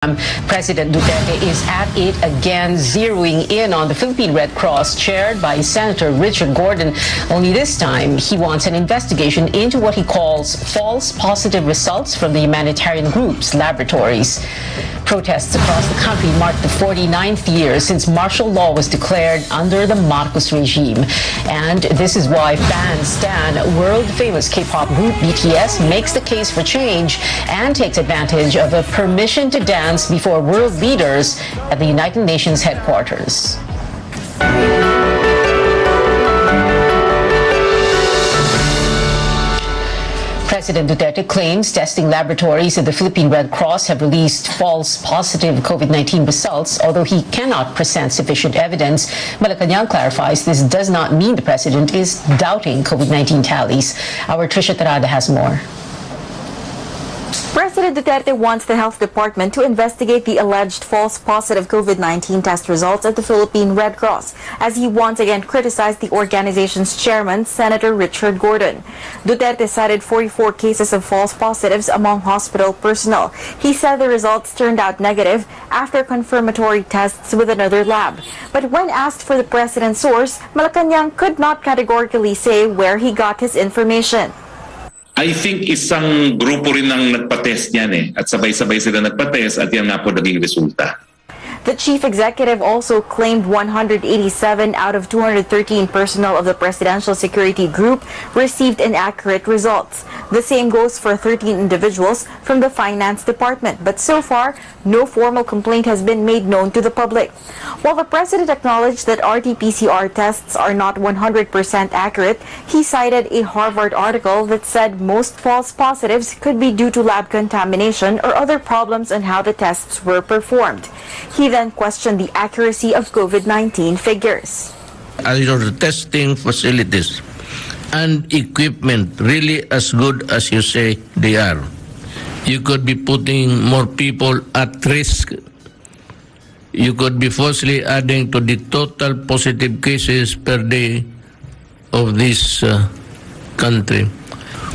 President Duterte is at it again, zeroing in on the Philippine Red Cross, chaired by Senator Richard Gordon. Only this time, he wants an investigation into what he calls false positive results from the humanitarian group's laboratories. Protests across the country mark the 49th year since martial law was declared under the Marcos regime. And this is why fans stand world-famous K-pop group BTS makes the case for change and takes advantage of a permission to dance before world leaders at the United Nations headquarters. President Duterte claims testing laboratories at the Philippine Red Cross have released false positive COVID-19 results, although he cannot present sufficient evidence. Malacanang clarifies this does not mean the president is doubting COVID-19 tallies. Our Trisha Tarada has more. President Duterte wants the health department to investigate the alleged false positive COVID-19 test results at the Philippine Red Cross, as he once again criticized the organization's chairman, Senator Richard Gordon. Duterte cited 44 cases of false positives among hospital personnel. He said the results turned out negative after confirmatory tests with another lab. But when asked for the president's source, Malacanang could not categorically say where he got his information. I think isang grupo rin ang nagpa-test niyan at sabay-sabay sila nagpa-test at yan nga po naging resulta. The chief executive also claimed 187 out of 213 personnel of the Presidential Security Group received inaccurate results. The same goes for 13 individuals from the Finance Department, but so far, no formal complaint has been made known to the public. While the President acknowledged that RT-PCR tests are not 100% accurate, he cited a Harvard article that said most false positives could be due to lab contamination or other problems in how the tests were performed. He then questioned the accuracy of COVID-19 figures. Are your testing facilities and equipment really as good as you say they are? You could be putting more people at risk. You could be falsely adding to the total positive cases per day of this country.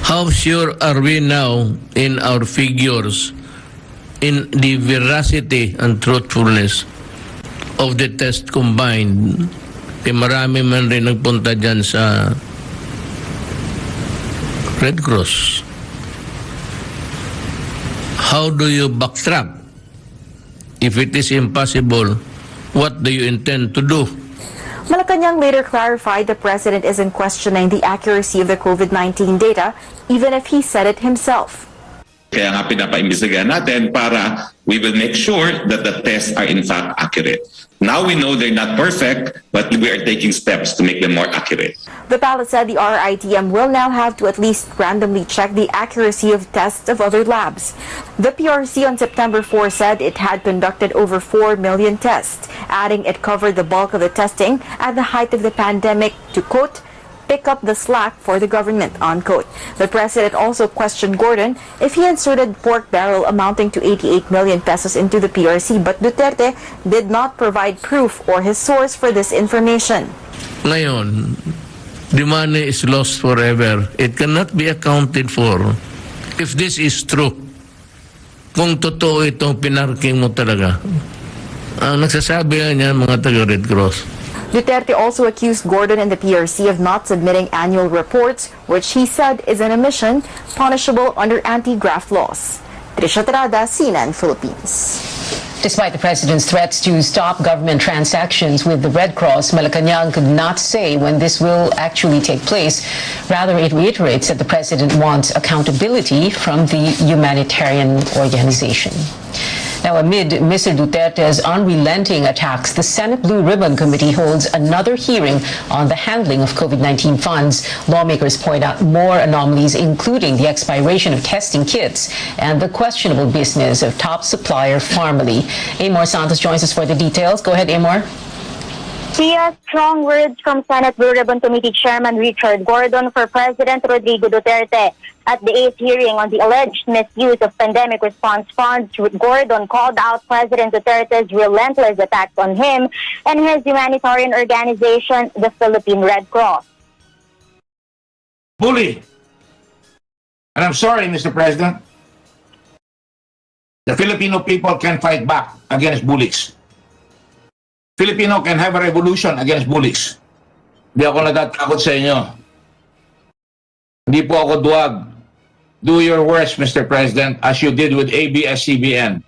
How sure are we now in our figures, in the veracity and truthfulness of the test combined? Marami man rin nagpunta dyan sa Red Cross. How do you backtrack? If it is impossible, what do you intend to do? Malacanang later clarified the president isn't questioning the accuracy of the COVID-19 data, even if he said it himself. Kaya nga pinapaimbestigahan natin para we will make sure that the tests are in fact accurate. Now we know they're not perfect, but we are taking steps to make them more accurate. The palace said the RITM will now have to at least randomly check the accuracy of tests of other labs. The PRC on September 4 said it had conducted over 4 million tests, adding it covered the bulk of the testing at the height of the pandemic to, quote, pick up the slack for the government, unquote. The president also questioned Gordon if he inserted pork barrel amounting to 88 million pesos into the PRC, but Duterte did not provide proof or his source for this information. Ngayon, the money is lost forever. It cannot be accounted for. If this is true, kung totoo itong pinarking mo talaga, ang nagsasabi niya mga taga-Red Cross. Duterte also accused Gordon and the PRC of not submitting annual reports, which he said is an omission punishable under anti-graft laws. Trisha Tarada, CNN, Philippines. Despite the president's threats to stop government transactions with the Red Cross, Malacanang could not say when this will actually take place. Rather, it reiterates that the president wants accountability from the humanitarian organization. Now, amid Mr. Duterte's unrelenting attacks, the Senate Blue Ribbon Committee holds another hearing on the handling of COVID-19 funds. Lawmakers point out more anomalies, including the expiration of testing kits and the questionable business of top supplier Pharmally. Amor Santos joins us for the details. Go ahead, Amor. Via strong words from Senate Blue Ribbon Committee Chairman Richard Gordon for President Rodrigo Duterte. At the 8th hearing on the alleged misuse of pandemic response funds, Gordon called out President Duterte's relentless attacks on him and his humanitarian organization, the Philippine Red Cross. Bully. And I'm sorry, Mr. President. The Filipino people can fight back against bullies. Filipino can have a revolution against bullies. Hindi ako natatakot sa inyo. Hindi po ako duwag. Do your worst, Mr. President, as you did with ABS-CBN.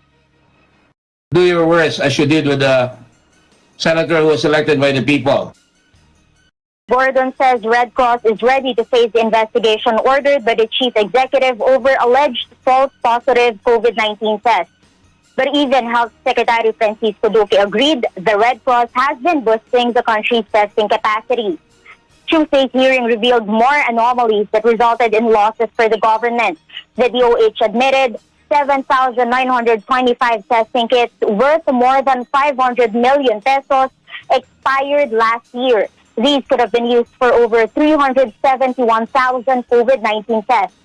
Do your worst as you did with the senator who was elected by the people. Gordon says Red Cross is ready to face the investigation ordered by the chief executive over alleged false positive COVID-19 tests. But even Health Secretary Francisco Duque agreed the Red Cross has been boosting the country's testing capacity. Tuesday's hearing revealed more anomalies that resulted in losses for the government. The DOH admitted 7,925 testing kits worth more than 500 million pesos expired last year. These could have been used for over 371,000 COVID-19 tests.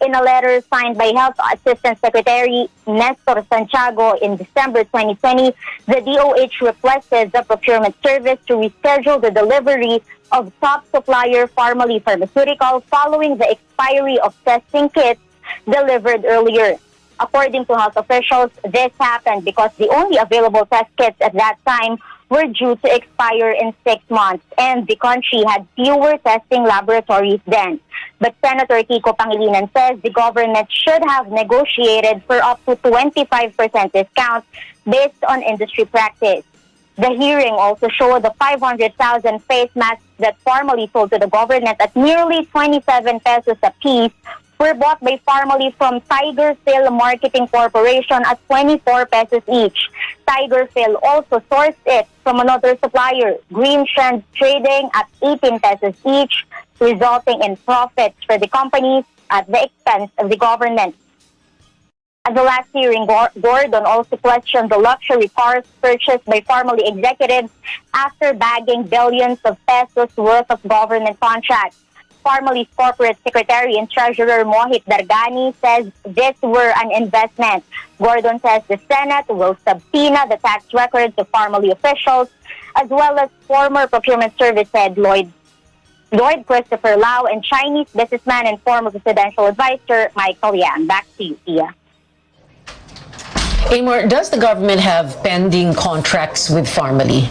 In a letter signed by Health Assistant Secretary Nestor Santiago in December 2020, the DOH requested the procurement service to reschedule the delivery of top supplier Pharmaly Pharmaceutical following the expiry of testing kits delivered earlier. According to health officials, this happened because the only available test kits at that time were due to expire in 6 months, and the country had fewer testing laboratories then. But Senator Kiko Pangilinan says the government should have negotiated for up to 25% discount based on industry practice. The hearing also showed the 500,000 face masks that Pharmaly sold to the government at nearly 27 pesos a piece were bought by Pharmaly from Tiger Phil Marketing Corporation at 24 pesos each. Tiger Phil also sourced it from another supplier, Green Trend Trading, at 18 pesos each, resulting in profits for the companies at the expense of the government. At the last hearing, Gordon also questioned the luxury cars purchased by Pharmaly executives after bagging billions of pesos worth of government contracts. Pharmaly's corporate secretary and treasurer Mohit Dargani says this were an investment. Gordon says the Senate will subpoena the tax records of Pharmaly officials as well as former procurement service head Lloyd Christopher Lau and Chinese businessman and former presidential advisor Michael Yang. Back to you, Tia. Amor, does the government have pending contracts with Pharmaly?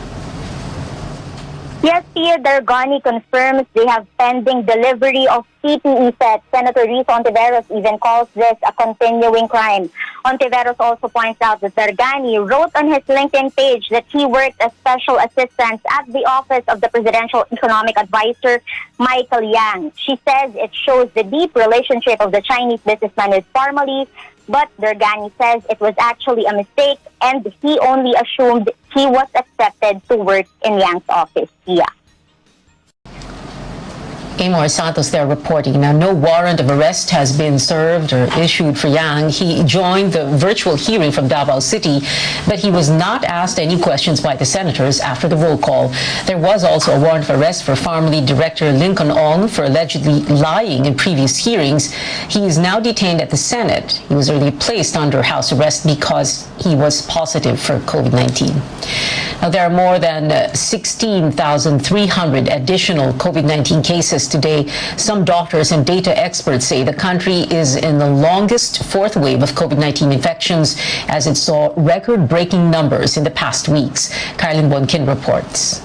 Yes, Tia, Dargani confirms they have pending delivery of PPE sets. Senator Rizo Ontiveros even calls this a continuing crime. Ontiveros also points out that Dargani wrote on his LinkedIn page that he worked as special assistant at the office of the Presidential Economic Advisor, Michael Yang. She says it shows the deep relationship of the Chinese businessman with Pharmaly, but Dargani says it was actually a mistake and he only assumed he was accepted to work in Yang's office. Yeah. Amor Santos there reporting. Now, no warrant of arrest has been served or issued for Yang. He joined the virtual hearing from Davao City, but he was not asked any questions by the senators after the roll call. There was also a warrant of arrest for Pharmaly Director Lincoln Ong for allegedly lying in previous hearings. He is now detained at the Senate. He was earlier placed under house arrest because he was positive for COVID-19. Now, there are more than 16,300 additional COVID-19 cases today. Some doctors and data experts say the country is in the longest fourth wave of COVID-19 infections as it saw record-breaking numbers in the past weeks. Kylin Bonkin reports.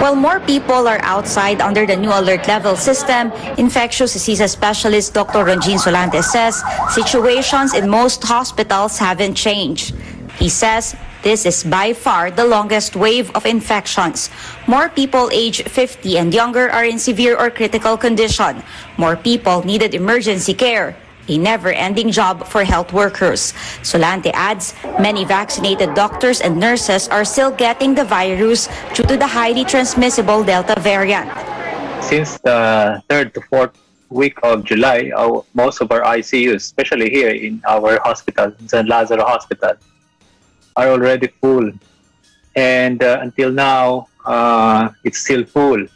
While more people are outside under the new alert level system, infectious diseases specialist Dr. Ronjin Solante says situations in most hospitals haven't changed. He says this is by far the longest wave of infections. More people aged 50 and younger are in severe or critical condition. More people needed emergency care. A never-ending job for health workers. Solante adds, many vaccinated doctors and nurses are still getting the virus due to the highly transmissible Delta variant. Since the 3rd to 4th week of July, most of our ICUs, especially here in our hospital, San Lazaro Hospital, are already full. And until now, it's still full.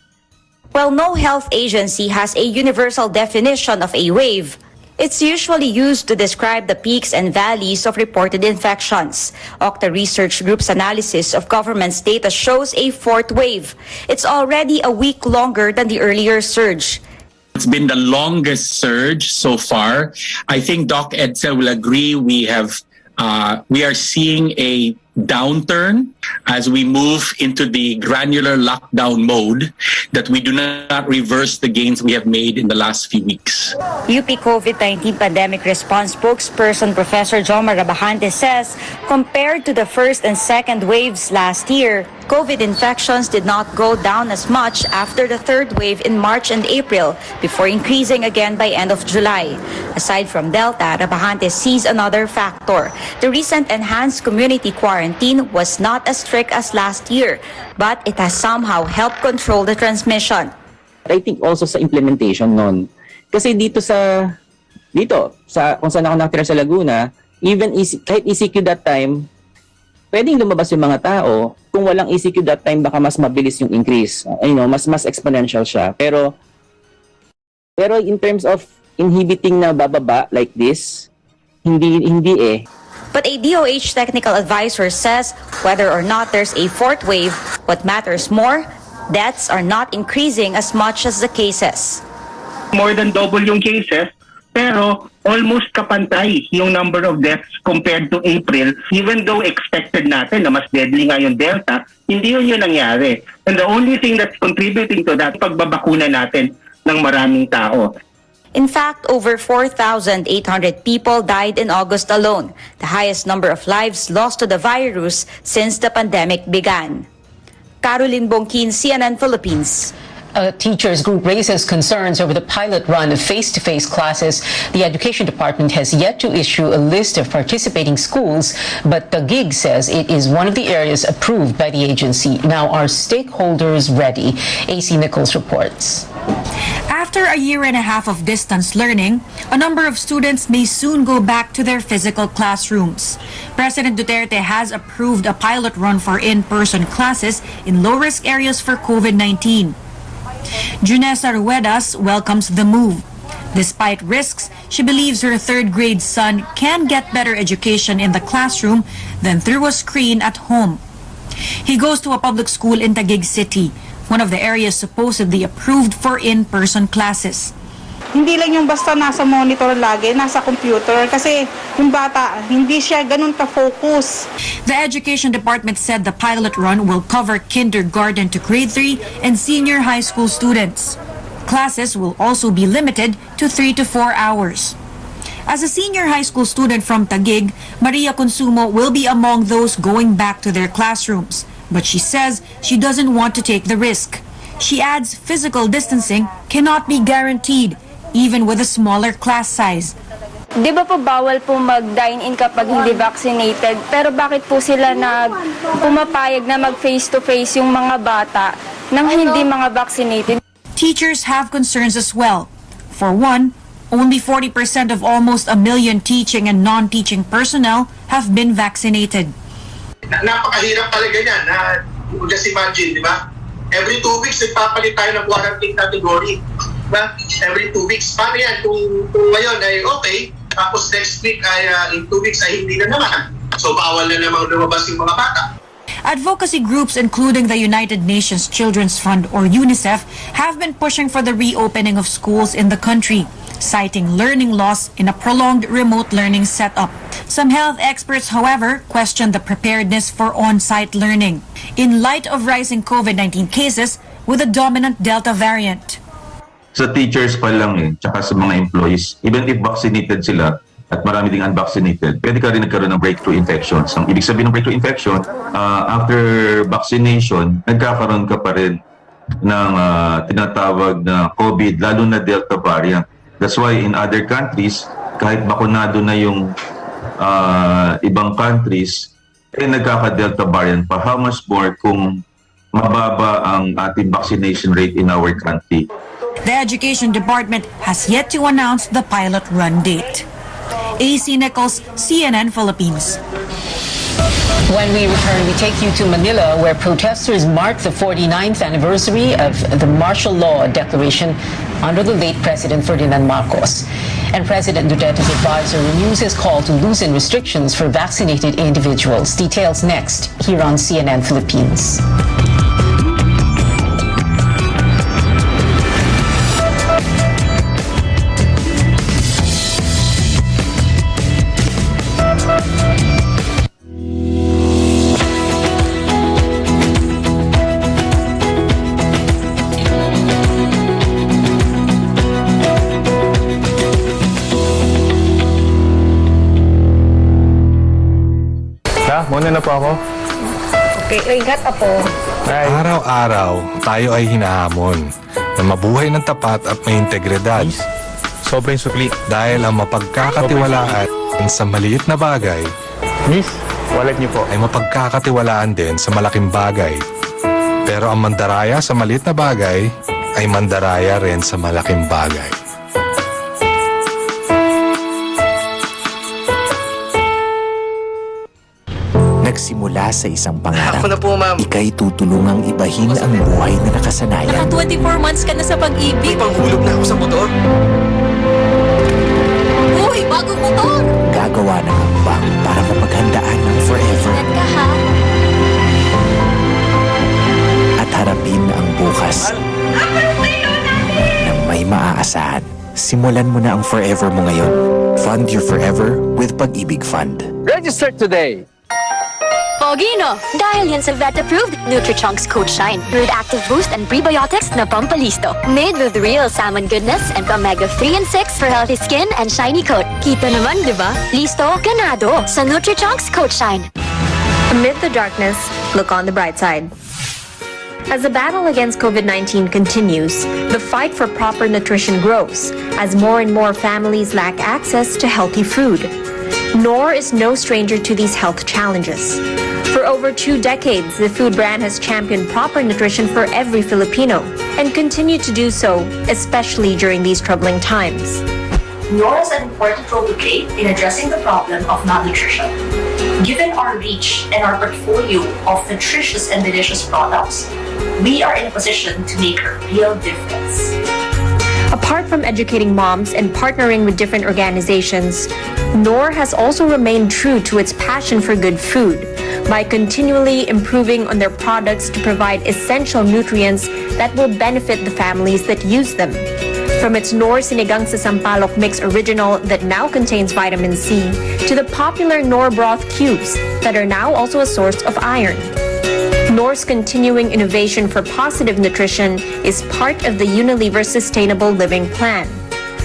While no health agency has a universal definition of a wave, it's usually used to describe the peaks and valleys of reported infections. Okta Research Group's analysis of government's data shows a fourth wave. It's already a week longer than the earlier surge. It's been the longest surge so far. I think Doc Edsel will agree we have We are seeing a downturn as we move into the granular lockdown mode, that we do not reverse the gains we have made in the last few weeks. UP COVID-19 pandemic response spokesperson Professor Jomar Rabajante says compared to the first and second waves last year, COVID infections did not go down as much after the third wave in March and April before increasing again by end of July. Aside from Delta, Rabajante sees another factor. The recent enhanced community quarantine was not as strict as last year, but it has somehow helped control the transmission. I think also sa implementation nun. Kasi dito sa kung saan ako nakatira sa Laguna, even kahit ECQ that time, pwedeng lumabas yung mga tao. Kung walang ECQ that time, baka mas mabilis yung increase. Mas exponential siya. Pero in terms of inhibiting na bababa like this, hindi eh. But a DOH technical advisor says whether or not there's a fourth wave, what matters more, deaths are not increasing as much as the cases. More than double yung cases, pero almost kapantay yung number of deaths compared to April. Even though expected natin na mas deadly nga yung Delta, hindi yun nangyari. And the only thing that's contributing to that, pagbabakuna natin ng maraming tao. In fact, over 4,800 people died in August alone, the highest number of lives lost to the virus since the pandemic began. Caroline Bongkin, CNN Philippines. A teachers group raises concerns over the pilot run of face-to-face classes. The Education Department has yet to issue a list of participating schools, but the gig says it is one of the areas approved by the agency. Now, are stakeholders ready? AC Nichols reports. After a year and a half of distance learning, a number of students may soon go back to their physical classrooms. President Duterte has approved a pilot run for in-person classes in low-risk areas for COVID-19. Junessa Ruedas welcomes the move. Despite risks, she believes her third-grade son can get better education in the classroom than through a screen at home. He goes to a public school in Taguig City, one of the areas supposedly approved for in-person classes. Hindi lang yung basta nasa monitor lagi, nasa computer, kasi yung bata, hindi siya ganun ka-focus. The Education Department said the pilot run will cover kindergarten to grade 3 and senior high school students. Classes will also be limited to 3 to 4 hours. As a senior high school student from Taguig, Maria Consumo will be among those going back to their classrooms. But she says she doesn't want to take the risk. She adds physical distancing cannot be guaranteed, even with a smaller class size. Di ba po bawal po mag-dine-in kapag hindi vaccinated? Pero bakit po sila pumapayag na mag-face-to-face yung mga bata nang hindi mga vaccinated? Teachers have concerns as well. For one, only 40% of almost 1 million teaching and non-teaching personnel have been vaccinated. Napakahirap talaga yan. Just imagine, di ba? Every 2 weeks, nagpapalit tayo ng quarantine category. Diba? Every 2 weeks. Paano yan? Kung ngayon ay okay, tapos next week ay in 2 weeks ay hindi na naman. So bawal na naman lumabas yung mga bata. Advocacy groups including the United Nations Children's Fund or UNICEF have been pushing for the reopening of schools in the country, citing learning loss in a prolonged remote learning setup. Some health experts, however, question the preparedness for on-site learning in light of rising COVID-19 cases with a dominant Delta variant. Sa teachers pa lang tsaka sa mga employees, even if vaccinated sila at marami ding unvaccinated, pwede ka rin nagkaroon ng breakthrough infections. Ang ibig sabihin ng breakthrough infection, after vaccination, nagkakaroon ka pa rin ng tinatawag na COVID, lalo na Delta variant. That's why in other countries, kahit bakunado na yung ibang countries, nagkaka-Delta variant pa. How much more kung mababa ang ating vaccination rate in our country? The Education Department has yet to announce the pilot run date. AC Nichols, CNN Philippines. When we return, we take you to Manila, where protesters mark the 49th anniversary of the martial law declaration under the late President Ferdinand Marcos. And President Duterte's advisor renews his call to loosen restrictions for vaccinated individuals. Details next here on CNN Philippines. Muna na po ako. Okay, ingat po. Araw-araw, tayo ay hinahamon na mabuhay ng tapat at may integridad. Sobrang sukli. Dahil ang mapagkakatiwalaan sa maliit na bagay, Miss, wallet niyo po, ay mapagkakatiwalaan din sa malaking bagay. Pero ang mandaraya sa maliit na bagay ay mandaraya rin sa malaking bagay. Nagsimula sa isang pangarap. Ako na po, ma'am. Ika'y tutulungang ibahin ang buhay na nakasanayan. Naka 24 months ka na sa pag-ibig. Panghulog na ako sa motor. Uy, bagong motor! Gagawa ng hakbang para mapaghandaan ng forever. Ingat ka ha. At harapin ang bukas na may maaasahan. Simulan mo na ang forever mo ngayon. Fund your forever with Pag-ibig Fund. Register today. Pogino! Dahil yan sa vet-approved Nutrichunks Coat Shine with active boost and prebiotics na pampalisto. Made with real salmon goodness and omega-3 and 6 for healthy skin and shiny coat. Kita naman, di ba? Listo, ganado sa Nutrichunks Coat Shine. Amid the darkness, look on the bright side. As the battle against COVID-19 continues, the fight for proper nutrition grows as more and more families lack access to healthy food. Knorr is no stranger to these health challenges. For over 2 decades, the food brand has championed proper nutrition for every Filipino and continued to do so, especially during these troubling times. Knorr has an important role to play in addressing the problem of malnutrition. Given our reach and our portfolio of nutritious and delicious products, we are in a position to make a real difference. Apart from educating moms and partnering with different organizations, Knorr has also remained true to its passion for good food by continually improving on their products to provide essential nutrients that will benefit the families that use them. From its Knorr Sinigang sa Sampalok Mix Original that now contains vitamin C, to the popular Knorr Broth Cubes that are now also a source of iron. Knorr's continuing innovation for positive nutrition is part of the Unilever Sustainable Living Plan.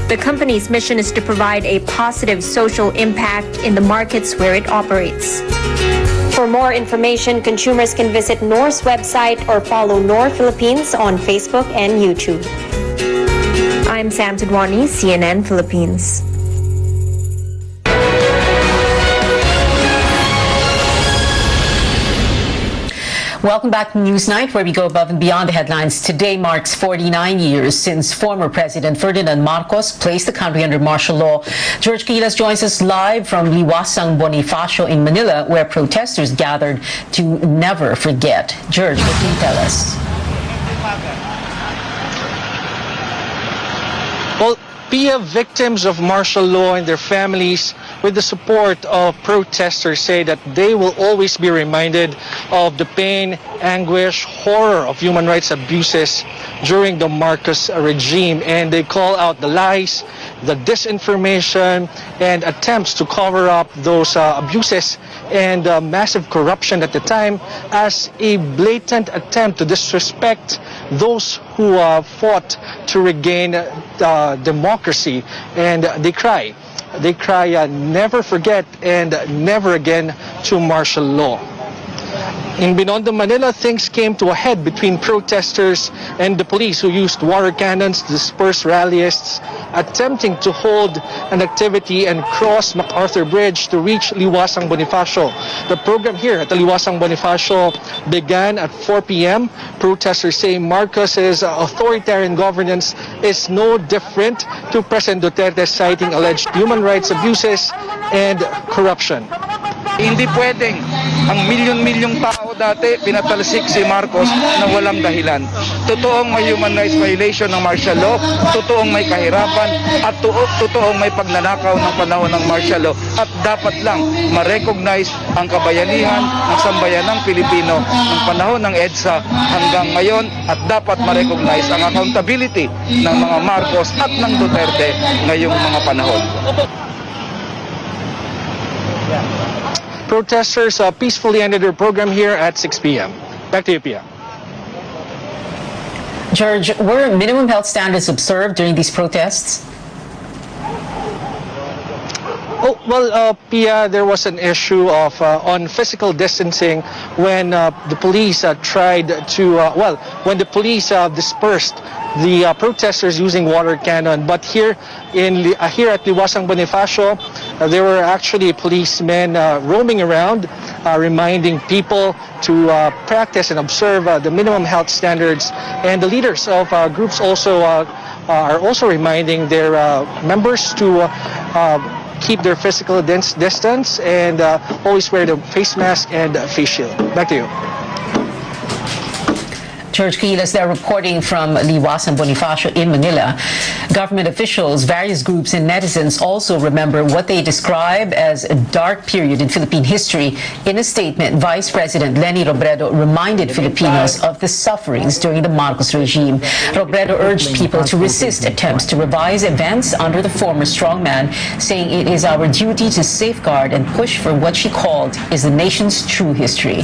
The company's mission is to provide a positive social impact in the markets where it operates. For more information, consumers can visit Knorr's website or follow Knorr Philippines on Facebook and YouTube. I'm Sam Tidwani, CNN Philippines. Welcome back to Newsnight, where we go above and beyond the headlines. Today marks 49 years since former President Ferdinand Marcos placed the country under martial law. George Quiles joins us live from Liwasang Bonifacio in Manila, where protesters gathered to never forget. George, what can you tell us? Well, Pia, victims of martial law and their families, with the support of protesters, say that they will always be reminded of the pain, anguish, horror of human rights abuses during the Marcos regime. And they call out the lies, the disinformation, and attempts to cover up those abuses and massive corruption at the time as a blatant attempt to disrespect those who fought to regain democracy. And they cry, never forget and never again to martial law. In Binondo, Manila, things came to a head between protesters and the police, who used water cannons to disperse rallyists attempting to hold an activity and cross MacArthur Bridge to reach Liwasang Bonifacio. The program here at the Liwasang Bonifacio began at 4 p.m. Protesters say Marcos's authoritarian governance is no different to President Duterte, citing alleged human rights abuses and corruption. Hindi pwedeng ang milyon-milyong tao dati pinatalsik si Marcos na walang dahilan. Totoong may human rights violation ng martial law, totoong may kahirapan, at totoong may pagnanakaw ng panahon ng martial law. At dapat lang ma-recognize ang kabayanihan ng sambayanang Pilipino ng panahon ng EDSA hanggang ngayon, at dapat ma-recognize ang accountability ng mga Marcos at ng Duterte ngayong mga panahon. Protesters peacefully ended their program here at 6 p.m. Back to you, Pia. George, were minimum health standards observed during these protests? Pia, there was an issue of on physical distancing when the police tried to, when the police dispersed the protesters using water cannon. But here at Liwasang Bonifacio, there were actually policemen roaming around, reminding people to practice and observe the minimum health standards. And the leaders of groups also are also reminding their members to keep their physical distance and always wear the face mask and face shield. Back to you. George Quiles there reporting from Liwasang Bonifacio in Manila. Government officials, various groups, and netizens also remember what they describe as a dark period in Philippine history. In a statement, Vice President Leni Robredo reminded Filipinos of the sufferings during the Marcos regime. Robredo urged people to resist attempts to revise events under the former strongman, saying it is our duty to safeguard and push for what she called is the nation's true history.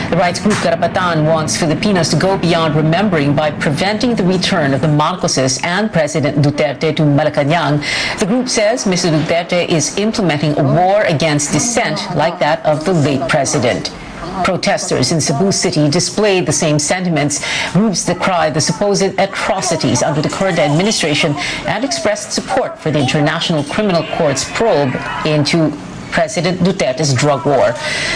The rights group Karapatan wants Filipinos to go beyond remembering by preventing the return of the Marcoses and President Duterte to Malacanang. The group says Mr. Duterte is implementing a war against dissent like that of the late president. Protesters in Cebu City displayed the same sentiments. Groups decried the supposed atrocities under the current administration and expressed support for the International Criminal Court's probe into President Duterte's drug war.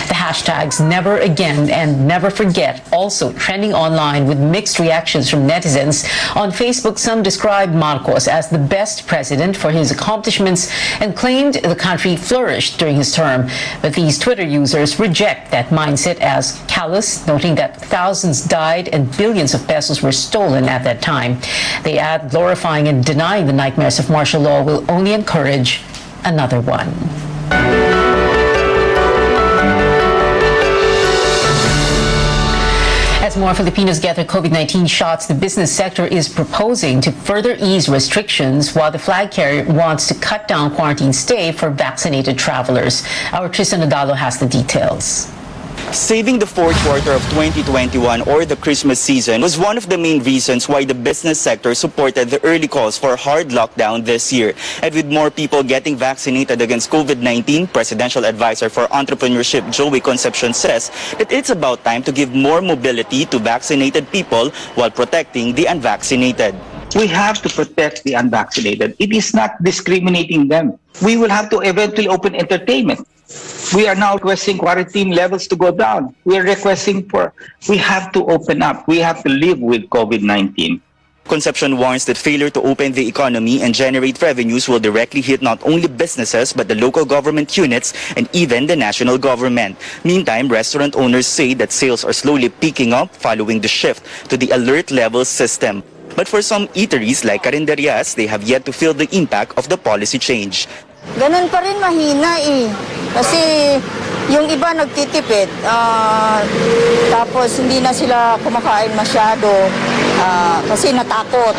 The hashtags Never Again and Never Forget also trending online with mixed reactions from netizens. On Facebook, some described Marcos as the best president for his accomplishments and claimed the country flourished during his term. But these Twitter users reject that mindset as callous, noting that thousands died and billions of pesos were stolen at that time. They add glorifying and denying the nightmares of martial law will only encourage another one. As more Filipinos get their COVID-19 shots, the business sector is proposing to further ease restrictions while the flag carrier wants to cut down quarantine stay for vaccinated travelers. Our Tristan Nadalo has the details. Saving the fourth quarter of 2021 or the Christmas season was one of the main reasons why the business sector supported the early calls for a hard lockdown this year. And with more people getting vaccinated against COVID-19, Presidential Advisor for Entrepreneurship Joey Concepcion says that it's about time to give more mobility to vaccinated people while protecting the unvaccinated. We have to protect the unvaccinated. It is not discriminating them. We will have to eventually open entertainment. We are now requesting quarantine levels to go down. We are requesting we have to open up. We have to live with COVID-19. Concepcion warns that failure to open the economy and generate revenues will directly hit not only businesses but the local government units and even the national government. Meantime, restaurant owners say that sales are slowly picking up following the shift to the alert level system. But for some eateries like Carinderias, they have yet to feel the impact of the policy change. Ganun pa rin, mahina eh. Kasi yung iba nagtitipid, tapos hindi na sila kumakain masyado kasi natakot.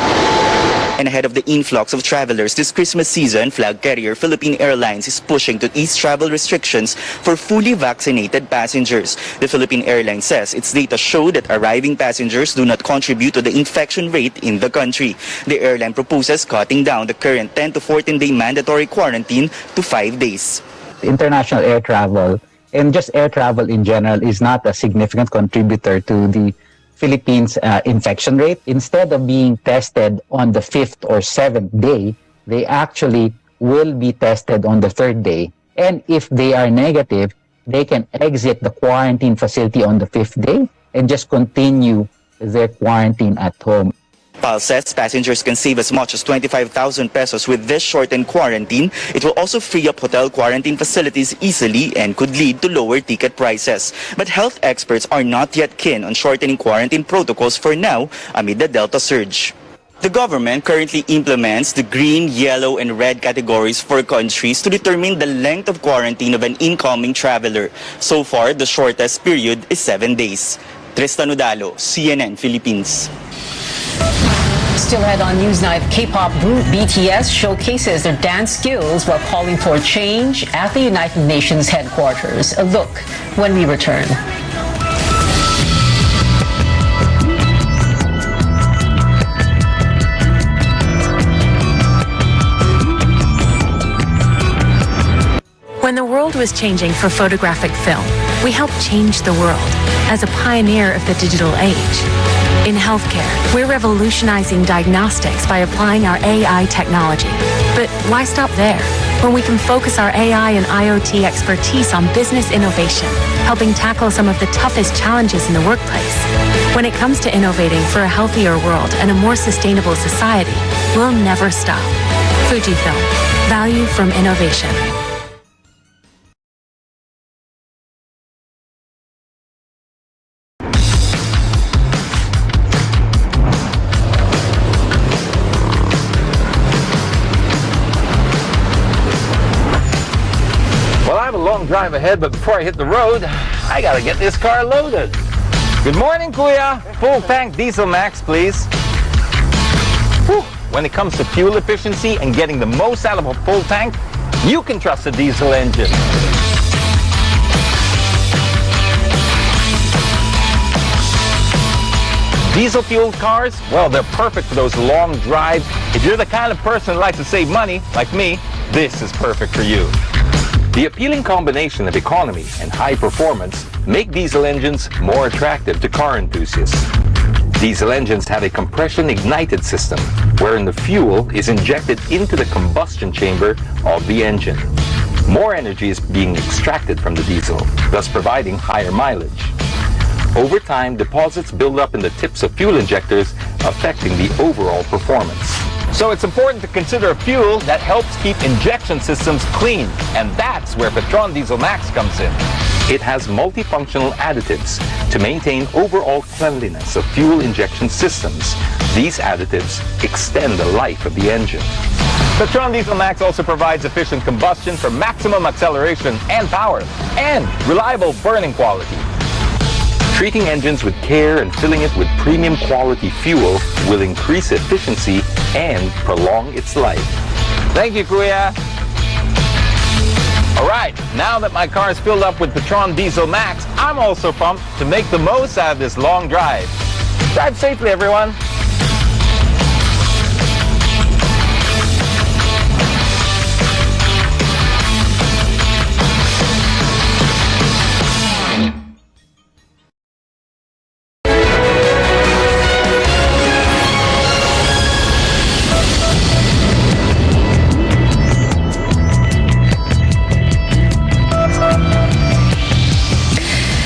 And ahead of the influx of travelers this Christmas season, flag carrier Philippine Airlines is pushing to ease travel restrictions for fully vaccinated passengers. The Philippine Airlines says its data show that arriving passengers do not contribute to the infection rate in the country. The airline proposes cutting down the current 10 to 14-day mandatory quarantine to 5 days. International air travel and just air travel in general is not a significant contributor to the Philippines infection rate. Instead of being tested on the 5th or 7th day, they actually will be tested on the 3rd day. And if they are negative, they can exit the quarantine facility on the 5th day and just continue their quarantine at home. PAL says passengers can save as much as 25,000 pesos with this shortened quarantine. It will also free up hotel quarantine facilities easily and could lead to lower ticket prices. But health experts are not yet keen on shortening quarantine protocols for now amid the Delta surge. The government currently implements the green, yellow, and red categories for countries to determine the length of quarantine of an incoming traveler. So far, the shortest period is 7 days. Tristan Udalo, CNN Philippines. Still ahead on Newsnight, K-pop group BTS showcases their dance skills while calling for change at the United Nations headquarters. A look when we return. When the world was changing for photographic film, we helped change the world as a pioneer of the digital age. In healthcare, we're revolutionizing diagnostics by applying our AI technology. But why stop there? When we can focus our AI and IoT expertise on business innovation, helping tackle some of the toughest challenges in the workplace. When it comes to innovating for a healthier world and a more sustainable society, we'll never stop. Fujifilm, value from innovation. Drive ahead, but before I hit the road, I gotta get this car loaded. Good morning, Kuya. Full tank Diesel Max, please. Whew. When it comes to fuel efficiency and getting the most out of a full tank, you can trust a diesel engine. Diesel fueled cars, well, they're perfect for those long drives. If you're the kind of person who likes to save money, like me, this is perfect for you. The appealing combination of economy and high performance make diesel engines more attractive to car enthusiasts. Diesel engines have a compression-ignited system, wherein the fuel is injected into the combustion chamber of the engine. More energy is being extracted from the diesel, thus providing higher mileage. Over time, deposits build up in the tips of fuel injectors, affecting the overall performance. So it's important to consider a fuel that helps keep injection systems clean, and that's where Petron Diesel Max comes in. It has multifunctional additives to maintain overall cleanliness of fuel injection systems. These additives extend the life of the engine. Petron Diesel Max also provides efficient combustion for maximum acceleration and power, and reliable burning quality. Treating engines with care and filling it with premium quality fuel will increase efficiency and prolong its life. Thank you, Kuya. All right, now that my car is filled up with Petron Diesel Max, I'm also pumped to make the most out of this long drive. Drive safely, everyone.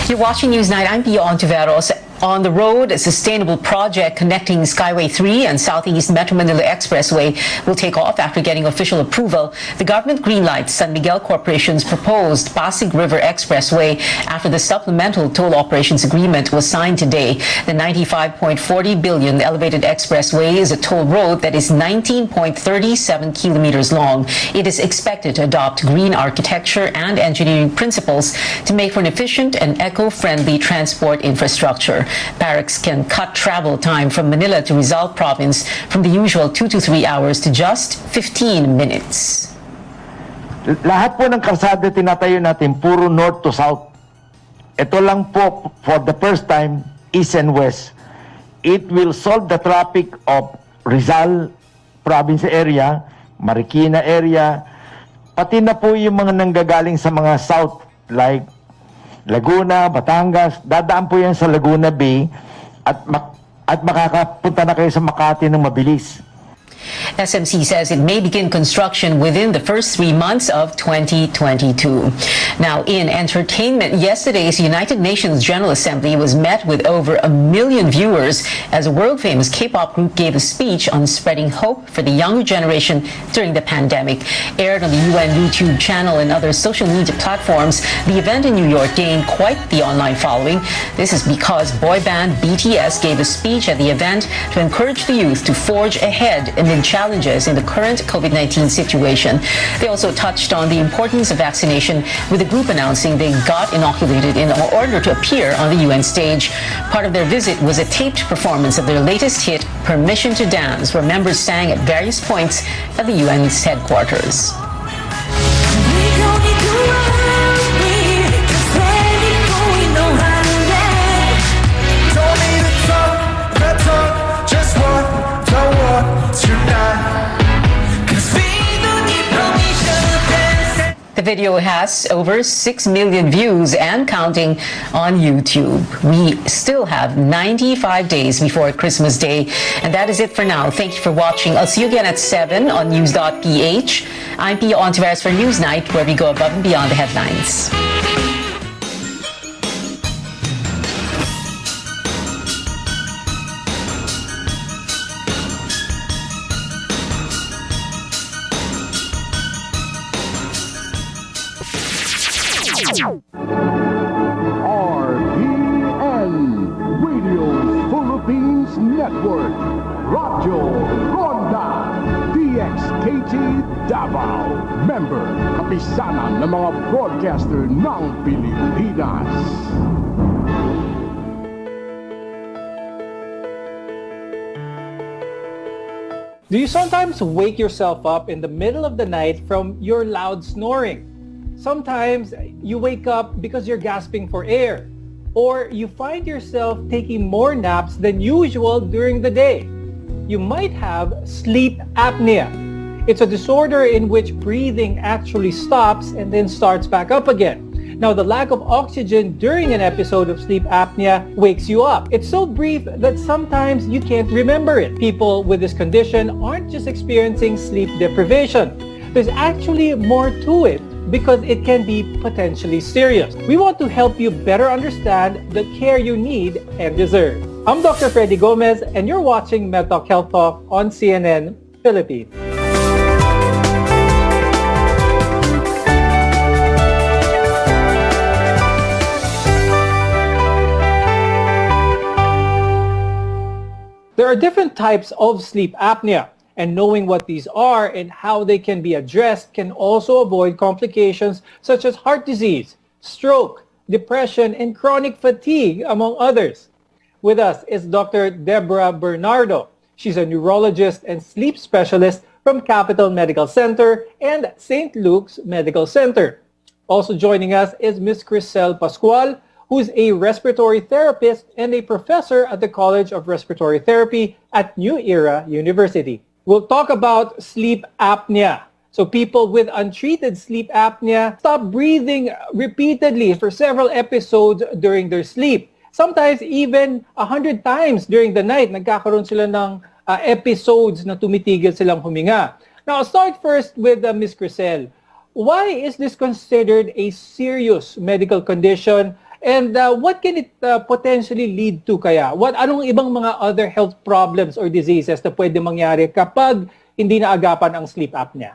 You're watching Newsnight. I'm Pia Ontiveros. On the road, a sustainable project connecting Skyway 3 and Southeast Metro Manila Expressway will take off after getting official approval. The government greenlights San Miguel Corporation's proposed Pasig River Expressway after the supplemental toll operations agreement was signed today. The 95.40 billion elevated expressway is a toll road that is 19.37 kilometers long. It is expected to adopt green architecture and engineering principles to make for an efficient and eco-friendly transport infrastructure. Barracks can cut travel time from Manila to Rizal Province from the usual 2 to 3 hours to just 15 minutes. Lahat po ng kalsada tinatayo natin, puro north to south. Ito lang po, for the first time, east and west. It will solve the traffic of Rizal Province area, Marikina area, pati na po yung mga nanggagaling sa mga south, like Laguna, Batangas, dadaan po yan sa Laguna Bay at makakapunta na kayo sa Makati ng mabilis. SMC says it may begin construction within the first 3 months of 2022. Now, in entertainment, yesterday's United Nations General Assembly was met with over 1 million viewers as a world-famous K-pop group gave a speech on spreading hope for the younger generation during the pandemic. Aired on the UN YouTube channel and other social media platforms, the event in New York gained quite the online following. This is because boy band BTS gave a speech at the event to encourage the youth to forge ahead amid challenges in the current COVID-19 situation. They also touched on the importance of vaccination, with the group announcing they got inoculated in order to appear on the UN stage. Part of their visit was a taped performance of their latest hit, Permission to Dance, where members sang at various points at the UN's headquarters. The The video has over 6 million views and counting on YouTube. We still have 95 days before Christmas Day. And that is it for now. Thank you for watching. I'll see you again at 7 on news.ph. I'm Pia Ontiveros for Newsnight, where we go above and beyond the headlines. RPN Radio Philippines Network, Radyo Ronda, DXKT Davao, member, kapisanan ng mga broadcaster ng Pilipinas. Do you sometimes wake yourself up in the middle of the night from your loud snoring? Sometimes you wake up because you're gasping for air, or you find yourself taking more naps than usual during the day. You might have sleep apnea. It's a disorder in which breathing actually stops and then starts back up again. Now, the lack of oxygen during an episode of sleep apnea wakes you up. It's so brief that sometimes you can't remember it. People with this condition aren't just experiencing sleep deprivation. There's actually more to it, because it can be potentially serious. We want to help you better understand the care you need and deserve. I'm Dr. Freddy Gomez, and you're watching MedTalk Health Talk on CNN Philippines. There are different types of sleep apnea. And knowing what these are and how they can be addressed can also avoid complications such as heart disease, stroke, depression, and chronic fatigue, among others. With us is Dr. Deborah Bernardo. She's a neurologist and sleep specialist from Capital Medical Center and St. Luke's Medical Center. Also joining us is Ms. Crisel Pascual, who's a respiratory therapist and a professor at the College of Respiratory Therapy at New Era University. We'll talk about sleep apnea. So people with untreated sleep apnea stop breathing repeatedly for several episodes during their sleep. Sometimes even 100 times during the night, nagkakaroon sila ng episodes na tumitigil silang huminga. Now, I'll start first with Ms. Crisel. Why is this considered a serious medical condition? And what can it potentially lead to kaya? Anong ibang mga other health problems or diseases na pwede mangyari kapag hindi naagapan ang sleep apnea?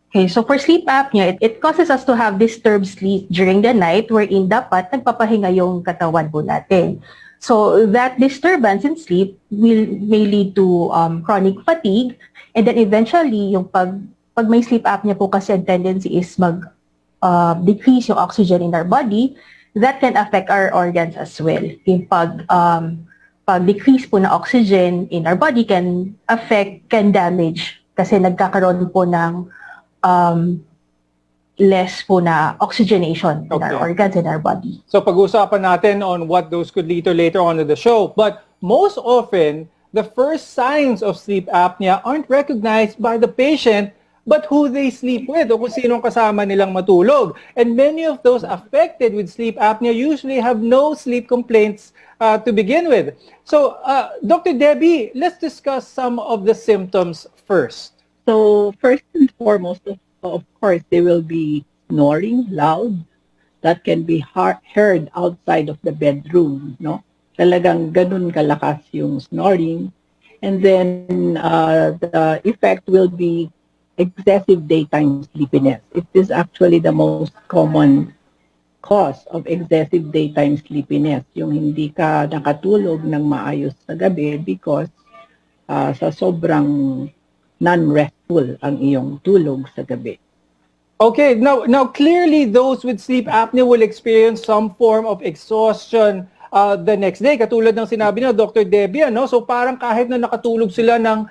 Okay, so for sleep apnea, it causes us to have disturbed sleep during the night wherein dapat nagpapahinga yung katawan po natin. So that disturbance in sleep may lead to chronic fatigue, and then eventually yung pag may sleep apnea po kasi ang tendency is decrease yung oxygen in our body. That can affect our organs as well. Yung pag-decrease po na oxygen in our body can damage kasi nagkakaroon po ng less po na oxygenation in our organs in our body. So pag-usapan natin on what those could lead to later on in the show. But most often, the first signs of sleep apnea aren't recognized by the patient but who they sleep with o kung sinong kasama nilang matulog. And many of those affected with sleep apnea usually have no sleep complaints to begin with. So, Dr. Debbie, let's discuss some of the symptoms first. So, first and foremost, of course, they will be snoring loud. That can be heard outside of the bedroom, no? Talagang ganun kalakas yung snoring. And then, the effect will be excessive daytime sleepiness. It is actually the most common cause of excessive daytime sleepiness, yung hindi ka nakatulog ng maayos sa gabi because sa sobrang non-restful ang iyong tulog sa gabi. Okay, now clearly those with sleep apnea will experience some form of exhaustion the next day. Katulad ng sinabi na Dr. Debbie, no? So parang kahit na nakatulog sila ng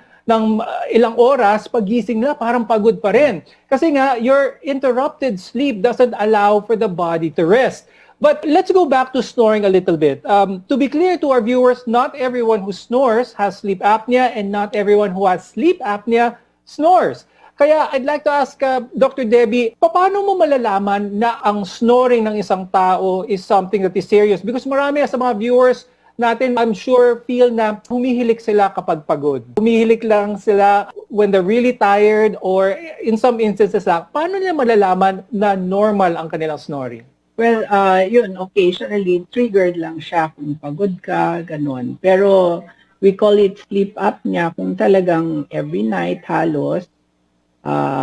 ilang oras, pagising nila, parang pagod pa rin. Kasi nga, your interrupted sleep doesn't allow for the body to rest. But let's go back to snoring a little bit. To be clear to our viewers, not everyone who snores has sleep apnea and not everyone who has sleep apnea snores. Kaya I'd like to ask Dr. Debbie, paano mo malalaman na ang snoring ng isang tao is something that is serious? Because marami sa mga viewers natin, I'm sure, feel na humihilik sila kapag pagod. Humihilik lang sila when they're really tired or in some instances lang. Paano nila malalaman na normal ang kanilang snoring? Well, yun, occasionally, triggered lang siya kung pagod ka, ganun. Pero we call it sleep apnea kung talagang every night halos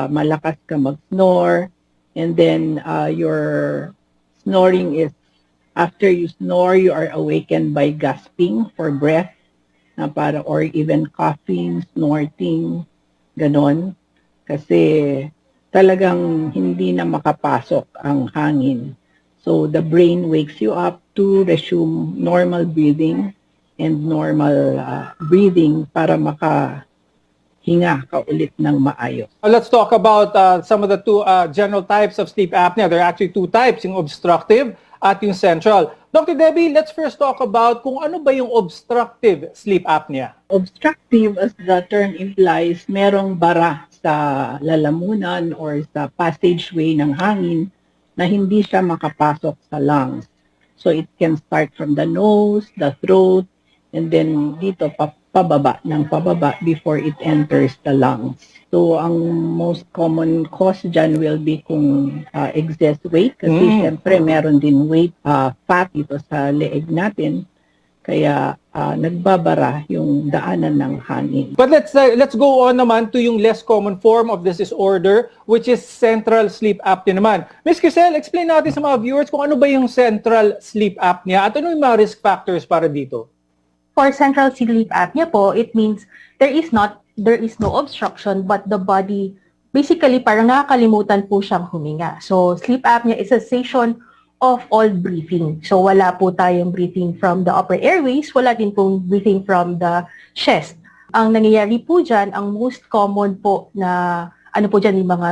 malakas ka mag-snore and then your snoring is after you snore, you are awakened by gasping for breath, or even coughing, snorting, ganon. Kasi talagang hindi na makapasok ang hangin. So the brain wakes you up to resume normal breathing and normal breathing para makahinga ka ulit ng maayos. Let's talk about some of the two general types of sleep apnea. There are actually two types, yung obstructive at yung central. Dr. Debbie, let's first talk about kung ano ba yung obstructive sleep apnea. Obstructive, as the term implies, merong bara sa lalamunan or sa passageway ng hangin na hindi siya makapasok sa lungs. So it can start from the nose, the throat, and then dito pababa before it enters the lungs. So, ang most common cause dyan will be kung excess weight kasi syempre meron din weight fat dito sa leeg natin. Kaya nagbabara yung daanan ng hangin. But let's go on naman to yung less common form of this disorder, which is central sleep apnea naman. Ms. Crisel, explain natin sa mga viewers kung ano ba yung central sleep apnea at ano yung mga risk factors para dito? For central sleep apnea po, it means there is no obstruction but the body basically parang nakakalimutan po siyang huminga. So sleep apnea is a cessation of all breathing. So wala po tayong breathing from the upper airways, wala din pong breathing from the chest. Ang nangyayari po dyan, ang most common po na ano po dyan yung mga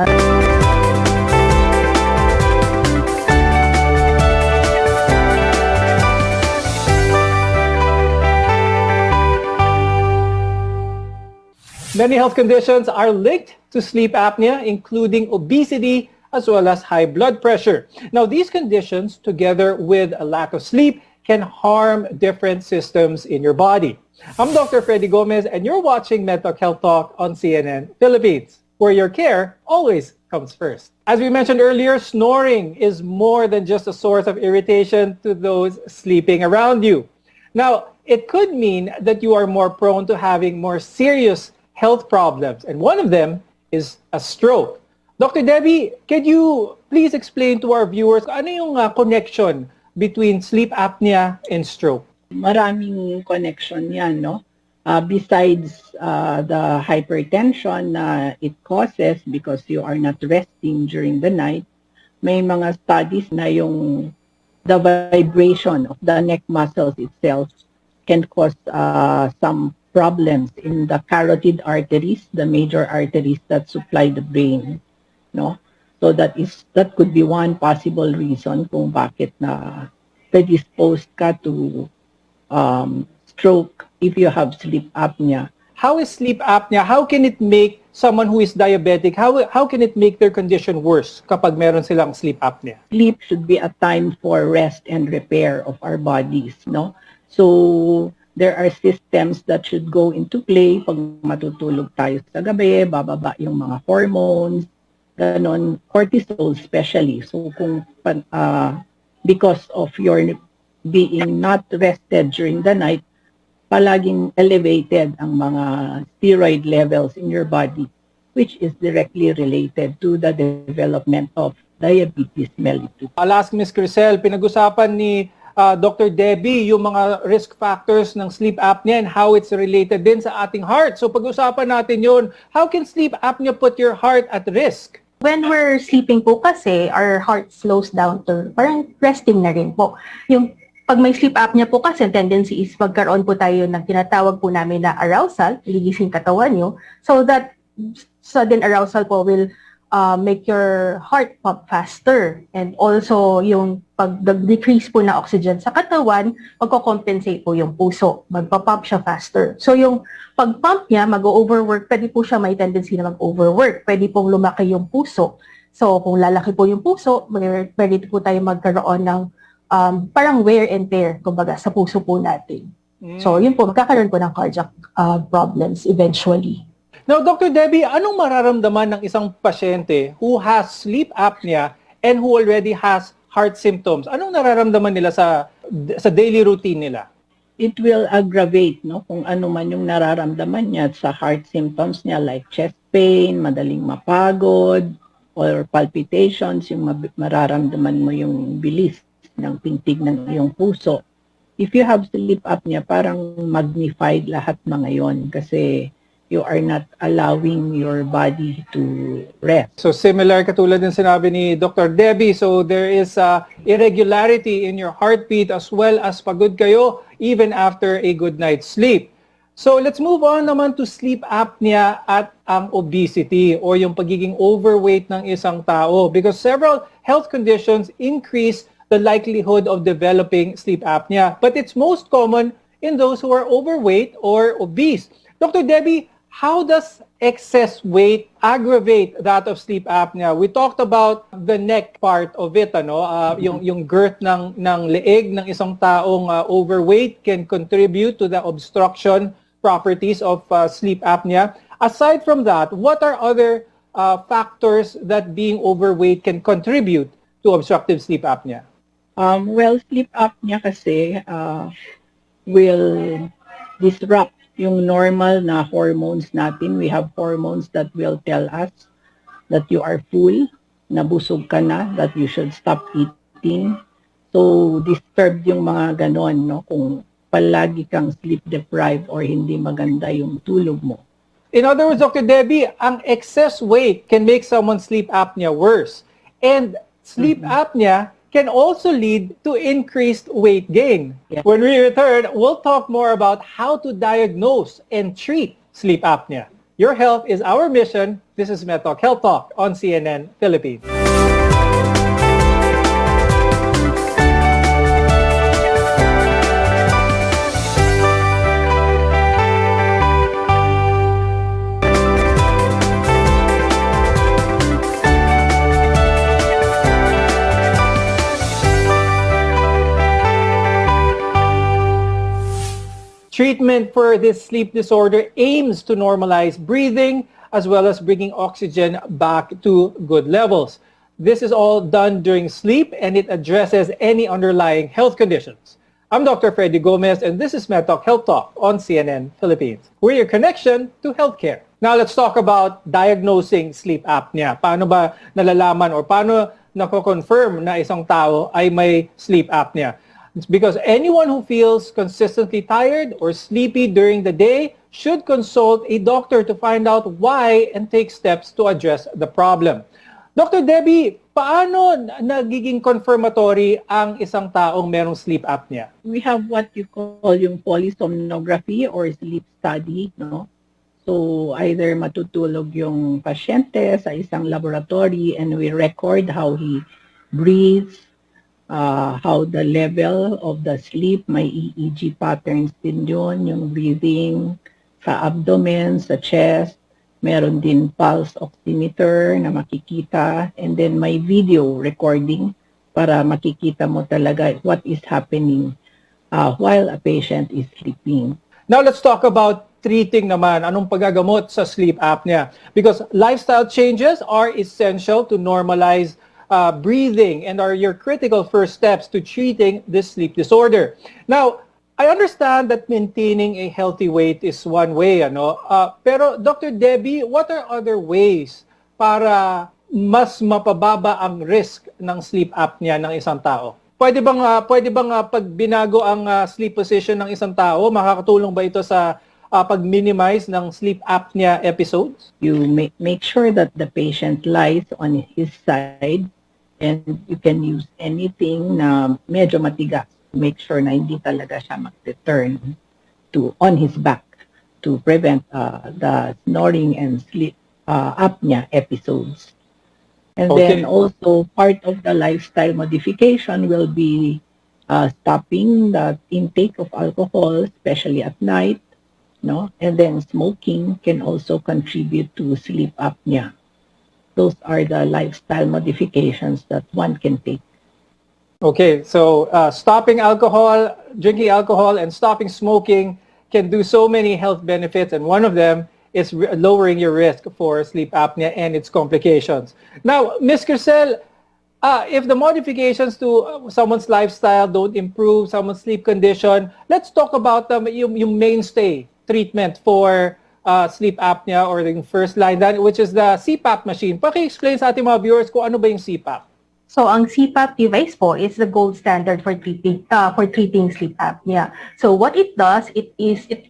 Many health conditions are linked to sleep apnea, including obesity as well as high blood pressure. Now, these conditions, together with a lack of sleep, can harm different systems in your body. I'm Dr. Freddy Gomez, and you're watching Mental Health Talk on CNN Philippines, where your care always comes first. As we mentioned earlier, snoring is more than just a source of irritation to those sleeping around you. Now, it could mean that you are more prone to having more serious health problems, and one of them is a stroke. Dr. Debbie, can you please explain to our viewers ano yung connection between sleep apnea and stroke? Maraming connection yan, no? Besides the hypertension it causes because you are not resting during the night, may mga studies na the vibration of the neck muscles itself can cause some problems in the carotid arteries, the major arteries that supply the brain, no? So that could be one possible reason kung bakit na predisposed ka to stroke if you have sleep apnea. How is sleep apnea? How can it make someone who is diabetic, how can it make their condition worse kapag meron silang sleep apnea? Sleep should be a time for rest and repair of our bodies, no? So there are systems that should go into play pag matutulog tayo sa gabi, bababa yung mga hormones, ganon, cortisol especially. So kung because of your being not rested during the night, palaging elevated ang mga steroid levels in your body, which is directly related to the development of diabetes mellitus. I'll ask Ms. Crisel, pinag-usapan ni Dr. Debbie yung mga risk factors ng sleep apnea and how it's related din sa ating heart. So pag-usapan natin yun, how can sleep apnea put your heart at risk? When we're sleeping po kasi, our heart slows down to parang resting na rin po. Yung pag may sleep apnea po kasi, tendency is magkaroon po tayo ng tinatawag po namin na arousal, ligising katawan nyo. So that sudden arousal po will make your heart pump faster. And also, yung pag-decrease po na oxygen sa katawan, magko-compensate po yung puso. Magpa-pump siya faster. So, yung pag-pump niya, mag-overwork, pwede po siya may tendency na mag-overwork. Pwede pong lumaki yung puso. So, kung lalaki po yung puso, pwede po tayo magkaroon ng parang wear and tear, kumbaga, sa puso po natin. So, yun po, magkakaroon po ng cardiac problems eventually. Now, Dr. Debbie, anong mararamdaman ng isang pasyente who has sleep apnea and who already has heart symptoms? Anong nararamdaman nila sa daily routine nila? It will aggravate, no? Kung ano man yung nararamdaman niya sa heart symptoms niya like chest pain, madaling mapagod, or palpitations, yung mararamdaman mo yung bilis ng pintig ng iyong puso. If you have sleep apnea, parang magnified lahat mga yon kasi you are not allowing your body to rest. So similar katulad ng sinabi ni Dr. Debbie, so there is irregularity in your heartbeat as well as pagod kayo even after a good night's sleep. So let's move on naman to sleep apnea at ang obesity or yung pagiging overweight ng isang tao because several health conditions increase the likelihood of developing sleep apnea. But it's most common in those who are overweight or obese. Dr. Debbie, how does excess weight aggravate that of sleep apnea? We talked about the neck part of it, yung girth ng leeg ng isang taong overweight can contribute to the obstruction properties of sleep apnea. Aside from that, what are other factors that being overweight can contribute to obstructive sleep apnea? Well, sleep apnea kasi will disrupt yung normal na hormones natin. We have hormones that will tell us that you are full, nabusog ka na, that you should stop eating. So, disturbed yung mga ganon, no? Kung palagi kang sleep deprived or hindi maganda yung tulog mo. In other words, Dr. Debbie, ang excess weight can make someone's sleep apnea worse. And sleep apnea can also lead to increased weight gain. Yeah. When we return, we'll talk more about how to diagnose and treat sleep apnea. Your health is our mission. This is MedTalk Health Talk on CNN Philippines. Treatment for this sleep disorder aims to normalize breathing as well as bringing oxygen back to good levels. This is all done during sleep and it addresses any underlying health conditions. I'm Dr. Freddy Gomez and this is MedTalk Health Talk on CNN Philippines. We're your connection to healthcare. Now let's talk about diagnosing sleep apnea. Paano ba nalalaman or paano nako-confirm na isang tao ay may sleep apnea? It's because anyone who feels consistently tired or sleepy during the day should consult a doctor to find out why and take steps to address the problem. Dr. Debbie, paano nagiging confirmatory ang isang taong merong sleep apnea? We have what you call yung polysomnography or sleep study, no? So either matutulog yung pasyente sa isang laboratory and we record how he breathes, how the level of the sleep, may EEG patterns din yun, yung breathing sa abdomen, sa chest, meron din pulse oximeter na makikita, and then may video recording para makikita mo talaga what is happening while a patient is sleeping. Now let's talk about treating naman, anong paggagamot sa sleep apnea. Because lifestyle changes are essential to normalize breathing and are your critical first steps to treating this sleep disorder. Now, I understand that maintaining a healthy weight is one way, pero Dr. Debbie, what are other ways para mas mapababa ang risk ng sleep apnea ng isang tao? Pwede bang pag binago ang sleep position ng isang tao, makakatulong ba ito sa pag-minimize ng sleep apnea episodes? You make sure that the patient lies on his side and you can use anything na medyo matigas. Make sure na hindi talaga siya mag-return to on his back to prevent the snoring and sleep apnea episodes. And then also part of the lifestyle modification will be stopping the intake of alcohol, especially at night, no? And then smoking can also contribute to sleep apnea. Those are the lifestyle modifications that one can take. Okay, so stopping alcohol, drinking alcohol, and stopping smoking can do so many health benefits, and one of them is lowering your risk for sleep apnea and its complications. Now, Ms. Crisel, if the modifications to someone's lifestyle don't improve someone's sleep condition, let's talk about yung mainstay treatment for sleep apnea or the first line, which is the CPAP machine. Paki-explain sa ating mga viewers kung ano ba yung CPAP? So, ang CPAP device po is the gold standard for treating sleep apnea. So, what it does, it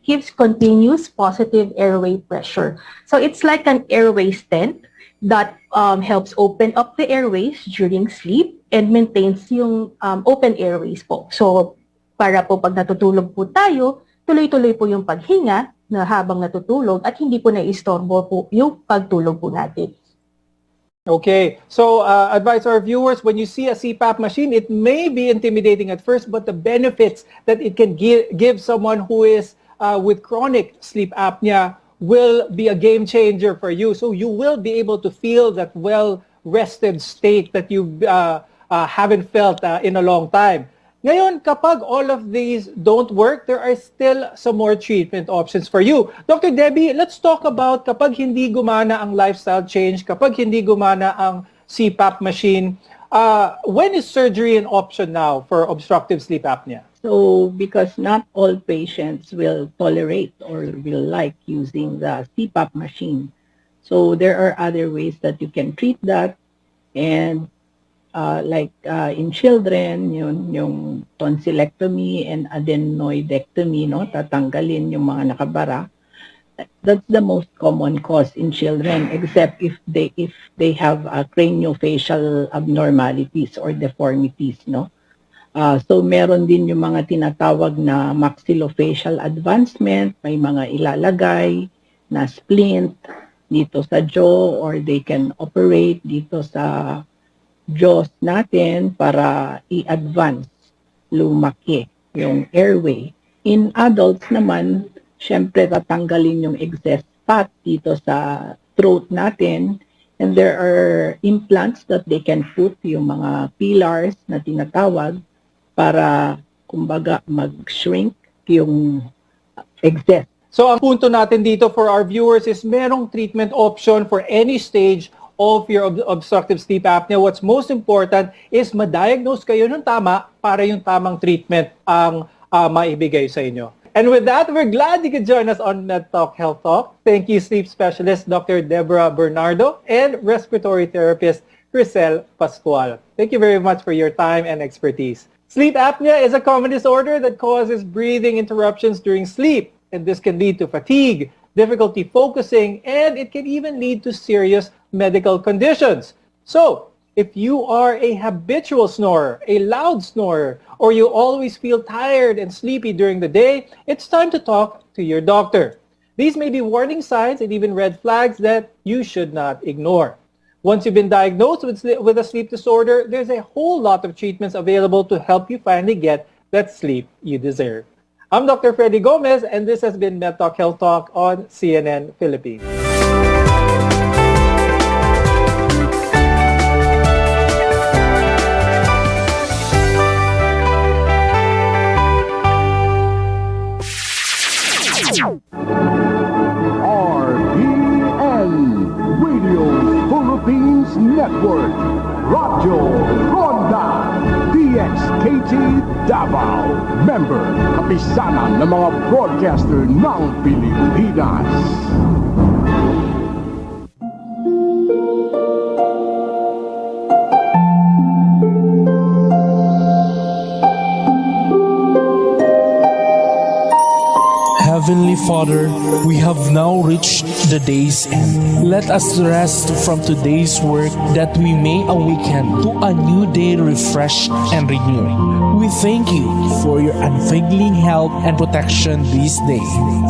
gives continuous positive airway pressure. So, it's like an airway stent that helps open up the airways during sleep and maintains yung open airways po. So, para po pag natutulog po tayo, tuloy-tuloy po yung paghinga na habang natutulog at hindi po na-istorbo po yung pagtulog po natin. Okay, so advise our viewers, when you see a CPAP machine, it may be intimidating at first, but the benefits that it can give someone who is with chronic sleep apnea will be a game changer for you. So you will be able to feel that well-rested state that you haven't felt in a long time. Ngayon, kapag all of these don't work, there are still some more treatment options for you. Dr. Debbie, let's talk about kapag hindi gumana ang lifestyle change, kapag hindi gumana ang CPAP machine, when is surgery an option now for obstructive sleep apnea? So, because not all patients will tolerate or will like using the CPAP machine. So, there are other ways that you can treat that. And in children, yung tonsillectomy and adenoidectomy, no, tatanggalin yung mga nakabara. That's the most common cause in children, except if they have craniofacial abnormalities or deformities, no. So meron din yung mga tinatawag na maxillofacial advancement, may mga ilalagay na splint dito sa jaw, or they can operate dito sa jaws natin para i-advance, lumaki yung airway. In adults naman, syempre tatanggalin yung excess fat dito sa throat natin, and there are implants that they can put, yung mga pillars na tinatawag, para kumbaga mag-shrink yung excess. So ang punto natin dito for our viewers is merong treatment option for any stage of your obstructive sleep apnea. What's most important is ma-diagnose kayo ng tama para yung tamang treatment ang maibigay sa inyo. And with that, we're glad you could join us on MedTalk Health Talk. Thank you, sleep specialist Dr. Deborah Bernardo and respiratory therapist Crisel Pascual. Thank you very much for your time and expertise. Sleep apnea is a common disorder that causes breathing interruptions during sleep, and this can lead to fatigue, difficulty focusing, and it can even lead to serious medical conditions. So, if you are a habitual snorer, a loud snorer, or you always feel tired and sleepy during the day, it's time to talk to your doctor. These may be warning signs and even red flags that you should not ignore. Once you've been diagnosed with a sleep disorder, there's a whole lot of treatments available to help you finally get that sleep you deserve. I'm Dr. Freddy Gomez, and this has been MedTalk Health Talk on CNN Philippines. RPN Radio Philippines Network, Radyo Ronda, DXKT Davao, member, kapisanan ng mga broadcaster ng Pilipinas. Have Heavenly Father, we have now reached the day's end. Let us rest from today's work that we may awaken to a new day refreshed and renewed. We thank you for your unfailing help and protection this day.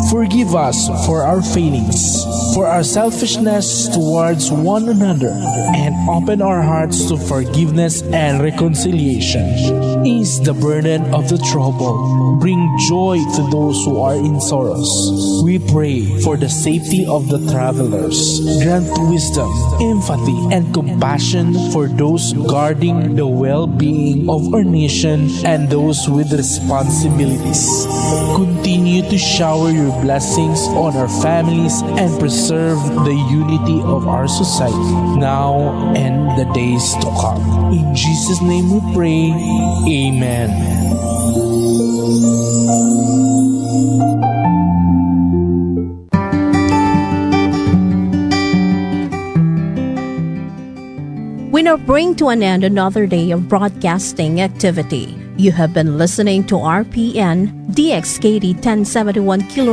Forgive us for our failings, for our selfishness towards one another, and open our hearts to forgiveness and reconciliation. Ease the burden of the trouble. Bring joy to those who are in sorrows. We pray for the safety of the travelers. Grant wisdom, empathy, and compassion for those guarding the well-being of our nation and those with responsibilities. Continue to shower your blessings on our families and preserve the unity of our society now and the days to come. In Jesus' name we pray. Amen. We now bring to an end another day of broadcasting activity. You have been listening to RPN DXKD 1071 kHz